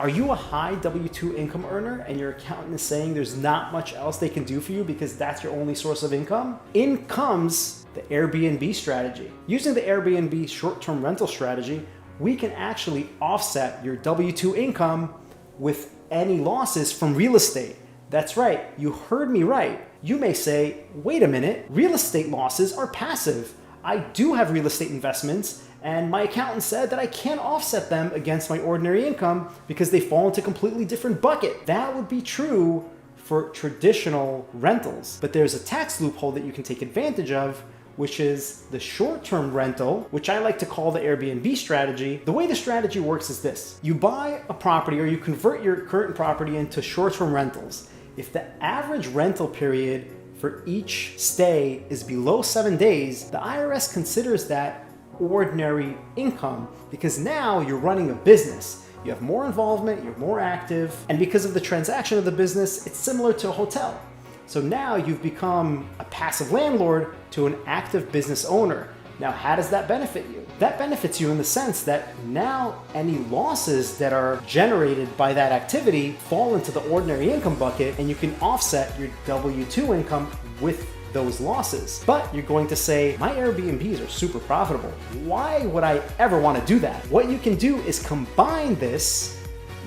Are you a high W-2 income earner and your accountant is saying there's not much else they can do for you because that's your only source of income? In comes the Airbnb strategy. Using the Airbnb short-term rental strategy, we can actually offset your W-2 income with any losses from real estate. That's right, you heard me right. You may say, wait a minute, real estate losses are passive. I do have real estate investments, and my accountant said that I can't offset them against my ordinary income because they fall into a completely different bucket. That would be true for traditional rentals, but there's a tax loophole that you can take advantage of, which is the short-term rental, which I like to call the Airbnb strategy. The way the strategy works is this. You buy a property or you convert your current property into short-term rentals. If the average rental period for each stay is below 7 days, the IRS considers that ordinary income because now you're running a business. You have more involvement, you're more active, and because of the transaction of the business, it's similar to a hotel. So now you've become a passive landlord to an active business owner. Now, how does that benefit you? That benefits you in the sense that now any losses that are generated by that activity fall into the ordinary income bucket and you can offset your W-2 income with those losses. But you're going to say, my Airbnbs are super profitable. Why would I ever want to do that? What you can do is combine this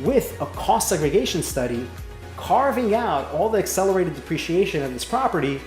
with a cost segregation study, carving out all the accelerated depreciation of this property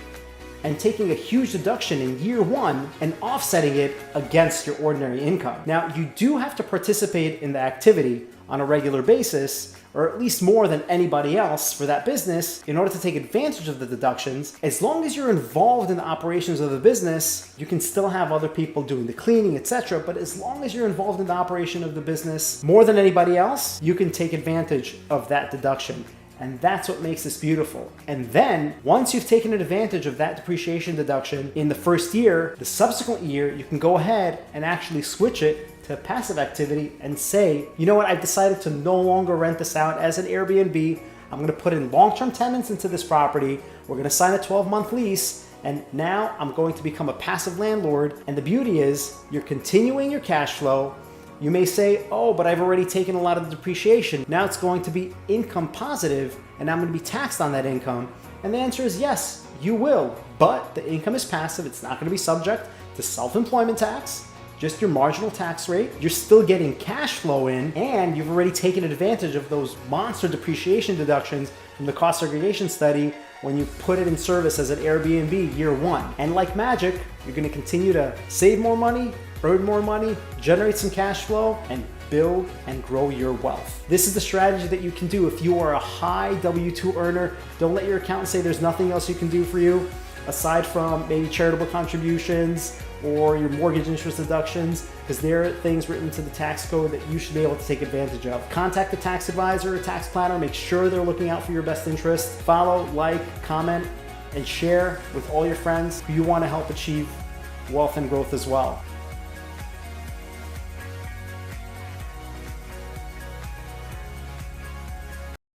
and taking a huge deduction in year one and offsetting it against your ordinary income. Now, you do have to participate in the activity on a regular basis, or at least more than anybody else for that business in order to take advantage of the deductions. As long as you're involved in the operations of the business, you can still have other people doing the cleaning, etc. But as long as you're involved in the operation of the business more than anybody else, you can take advantage of that deduction. And that's what makes this beautiful. And then once you've taken advantage of that depreciation deduction in the first year, the subsequent year, you can go ahead and actually switch it to passive activity and say, you know what, I've decided to no longer rent this out as an Airbnb. I'm gonna put in long-term tenants into this property. We're gonna sign a 12-month lease. And now I'm going to become a passive landlord. And the beauty is you're continuing your cash flow. You may say, oh, but I've already taken a lot of the depreciation. Now it's going to be income positive and I'm going to be taxed on that income. And the answer is yes, you will. But the income is passive. It's not going to be subject to self-employment tax, just your marginal tax rate. You're still getting cash flow in and you've already taken advantage of those monster depreciation deductions from the cost segregation study when you put it in service as an Airbnb year one. And like magic, you're going to continue to save more money, earn more money, generate some cash flow, and build and grow your wealth. This is the strategy that you can do if you are a high W-2 earner. Don't let your accountant say there's nothing else you can do for you aside from maybe charitable contributions or your mortgage interest deductions, because there are things written into the tax code that you should be able to take advantage of. Contact the tax advisor or tax planner. Make sure they're looking out for your best interest. Follow, like, comment, and share with all your friends who you want to help achieve wealth and growth as well.